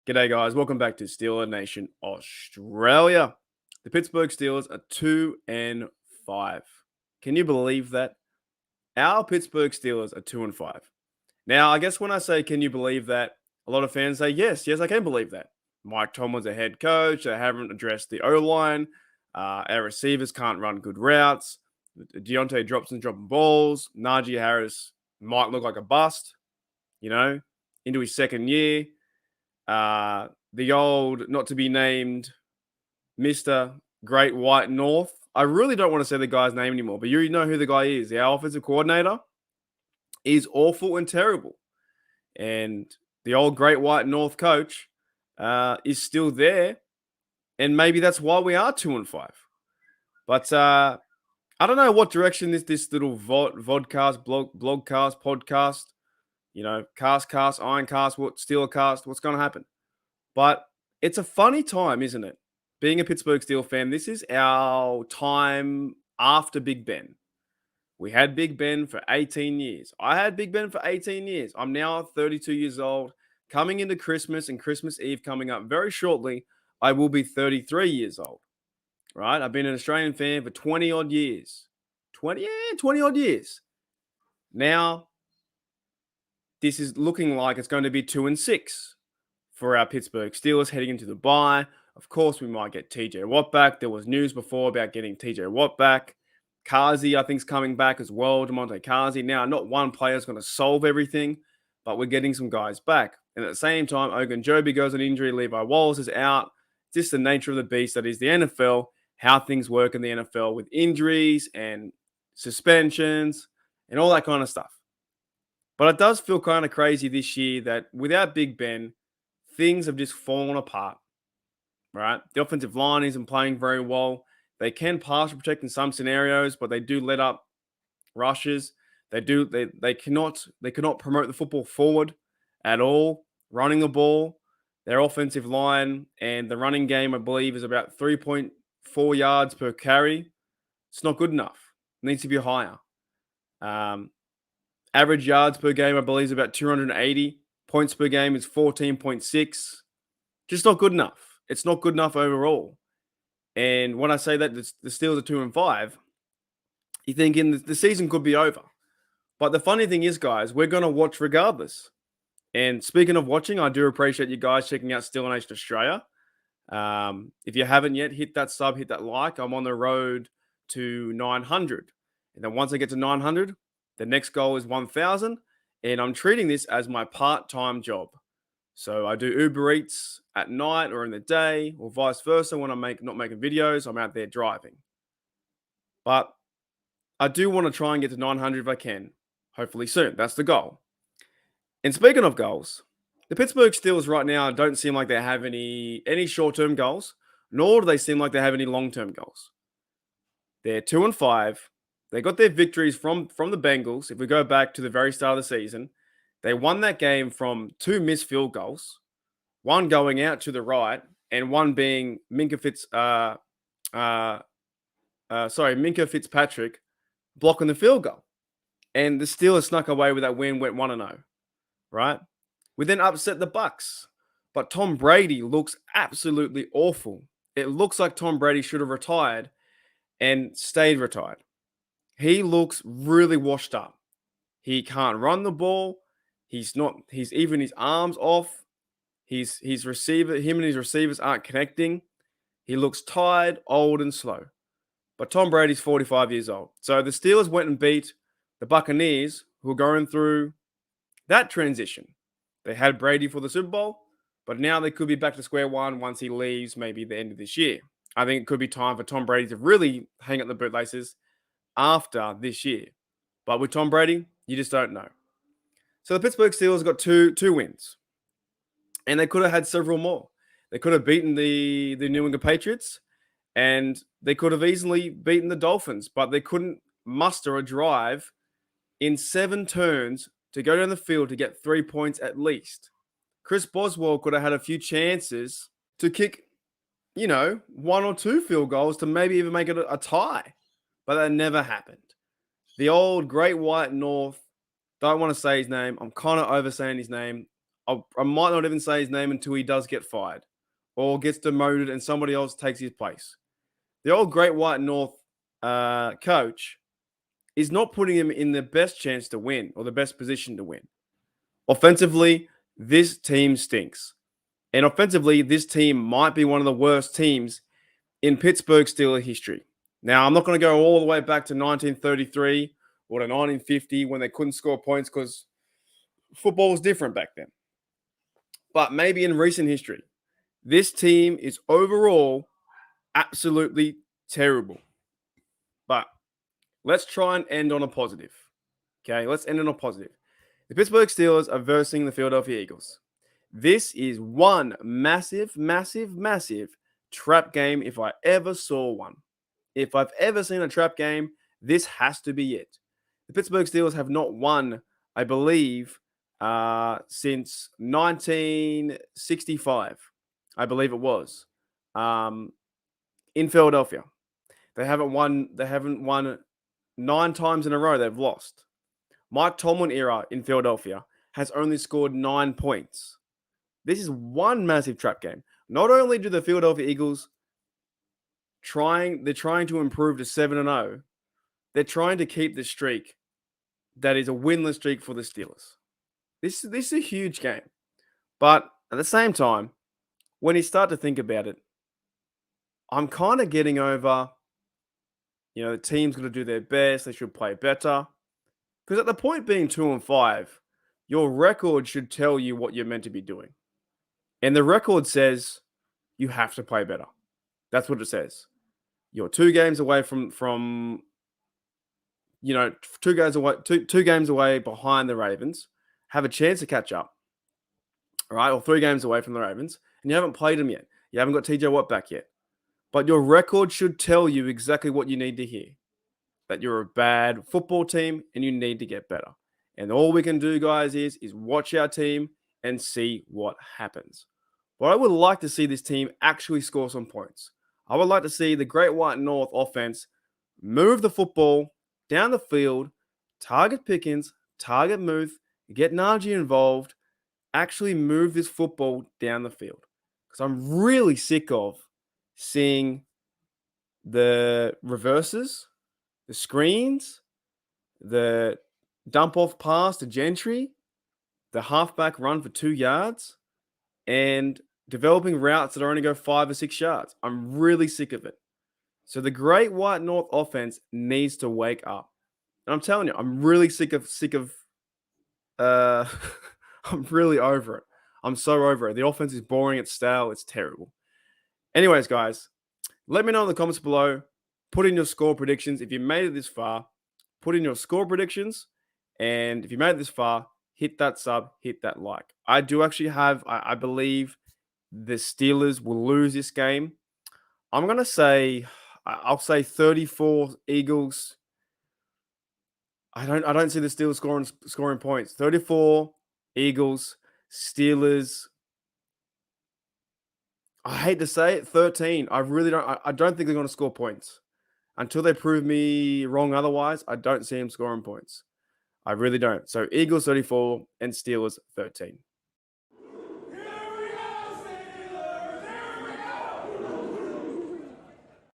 G'day, guys. Welcome back to Steeler Nation Australia. The Pittsburgh Steelers are 2-5. Can you believe that? Our Pittsburgh Steelers are 2-5. Now, I guess when I say, can you believe that? A lot of fans say, yes, I can believe that. Mike Tomlin's a head coach. They haven't addressed the O line. Our receivers can't run good routes. Deontay dropping balls. Najee Harris might look like a bust, into his second year. The old, not to be named, Mr. Great White North. I really don't want to say the guy's name anymore, but you know who the guy is. The offensive coordinator is awful and terrible. And the old Great White North coach is still there. And maybe that's why we are 2-5. But I don't know what direction this little vodcast, blogcast, podcast, cast, ironcast, Steelercast, what's going to happen? But it's a funny time, isn't it? Being a Pittsburgh Steelers fan, this is our time after Big Ben. We had Big Ben for 18 years. I had Big Ben for 18 years. I'm now 32 years old. Coming into Christmas and Christmas Eve coming up very shortly, I will be 33 years old. Right? I've been an Australian fan for 20 odd years. 20 odd years. Now, this is looking like it's going to be 2-6 for our Pittsburgh Steelers heading into the bye. Of course, we might get TJ Watt back. There was news before about getting TJ Watt back. Kazi, I think, is coming back as well. Demonte Kazi. Now, not one player is going to solve everything, but we're getting some guys back. And at the same time, Ogunjobi goes on injury. Levi Wallace is out. It's just the nature of the beast that is the NFL, how things work in the NFL with injuries and suspensions and all that kind of stuff. But it does feel kind of crazy this year that without Big Ben, things have just fallen apart, right? The offensive line isn't playing very well. They can pass protect in some scenarios, but they do let up rushes. They cannot promote the football forward at all. Running the ball, their offensive line and the running game, I believe, is about 3.4 yards per carry. It's not good enough. It needs to be higher. Average yards per game, I believe, is about 280. Points per game is 14.6. Just not good enough. It's not good enough overall. And when I say that the Steelers are 2-5, you're thinking the season could be over. But the funny thing is, guys, we're going to watch regardless. And speaking of watching, I do appreciate you guys checking out Steeler Nation Australia. If you haven't yet, hit that sub, hit that like. I'm on the road to 900. And then once I get to 900, the next goal is 1,000. And I'm treating this as my part-time job. So I do Uber Eats at night or in the day or vice versa. When I'm not making videos, I'm out there driving. But I do want to try and get to 900 if I can. Hopefully soon. That's the goal. And speaking of goals, the Pittsburgh Steelers right now don't seem like they have any short-term goals, nor do they seem like they have any long-term goals. They're 2-5. They got their victories from the Bengals. If we go back to the very start of the season, they won that game from 2 missed field goals, one going out to the right, and one being Minka Fitzpatrick blocking the field goal. And the Steelers snuck away with that win, went 1-0, right? We then upset the Bucs. But Tom Brady looks absolutely awful. It looks like Tom Brady should have retired and stayed retired. He looks really washed up. He can't run the ball. He's even his arms off. Him and his receivers aren't connecting. He looks tired, old, and slow. But Tom Brady's 45 years old. So the Steelers went and beat the Buccaneers, who are going through that transition. They had Brady for the Super Bowl, but now they could be back to square one once he leaves, maybe the end of this year. I think it could be time for Tom Brady to really hang up the bootlaces after this year. But with Tom Brady, you just don't know. So the Pittsburgh Steelers got two wins. And they could have had several more. They could have beaten the New England Patriots, and they could have easily beaten the Dolphins, but they couldn't muster a drive in 7 turns to go down the field to get 3 points at least. Chris Boswell could have had a few chances to kick, 1 or 2 field goals to maybe even make it a tie, but that never happened. The old Great White North, don't want to say his name. I'm kind of oversaying his name. I might not even say his name until he does get fired or gets demoted and somebody else takes his place. The old Great White North coach is not putting him in the best chance to win or the best position to win. Offensively, this team stinks. And offensively, this team might be one of the worst teams in Pittsburgh Steelers history. Now, I'm not going to go all the way back to 1933 or to 1950 when they couldn't score points because football was different back then. But maybe in recent history, this team is overall absolutely terrible. But let's try and end on a positive. Okay, let's end on a positive. The Pittsburgh Steelers are versing the Philadelphia Eagles. This is one massive, massive, massive trap game if I ever saw one. If I've ever seen a trap game, this has to be it. The Pittsburgh Steelers have not won, I believe, since 1965. I believe it was in Philadelphia. They haven't won 9 times in a row. They've lost. Mike Tomlin era in Philadelphia has only scored 9 points. This is one massive trap game. Not only do the Philadelphia Eagles they're trying to improve to 7-0, they're trying to keep the streak that is a winless streak for the Steelers. This is a huge game. But at the same time, when you start to think about it, I'm kind of getting over, the team's going to do their best. They should play better. Because at the point being 2-5, your record should tell you what you're meant to be doing. And the record says you have to play better. That's what it says. You're 2 games away from 2 games away behind the Ravens, have a chance to catch up. All right, or 3 games away from the Ravens, and you haven't played them yet. You haven't got TJ Watt back yet. But your record should tell you exactly what you need to hear. That you're a bad football team and you need to get better. And all we can do, guys, is watch our team and see what happens. But I would like to see this team actually score some points. I would like to see the Great White North offense move the football down the field, target Pickens, target Muth, get Najee involved, actually move this football down the field. Because I'm really sick of seeing the reverses, the screens, the dump off pass to Gentry, the halfback run for 2 yards, and developing routes that only go 5 or 6 yards. I'm really sick of it. So the Great White North offense needs to wake up. And I'm telling you, I'm really sick of I'm really over it. I'm so over it. The offense is boring, it's stale, it's terrible. Anyways, guys, let me know in the comments below. Put in your score predictions. If you made it this far, put in your score predictions. And if you made it this far, hit that sub, hit that like. I do actually have, I believe the Steelers will lose this game. I'm going to say, I'll say 34 Eagles. I don't see the Steelers scoring points. 34 Eagles, Steelers. I hate to say it, 13. I really don't. I don't think they're going to score points. Until they prove me wrong otherwise, I don't see them scoring points. I really don't. So Eagles 34 and Steelers 13.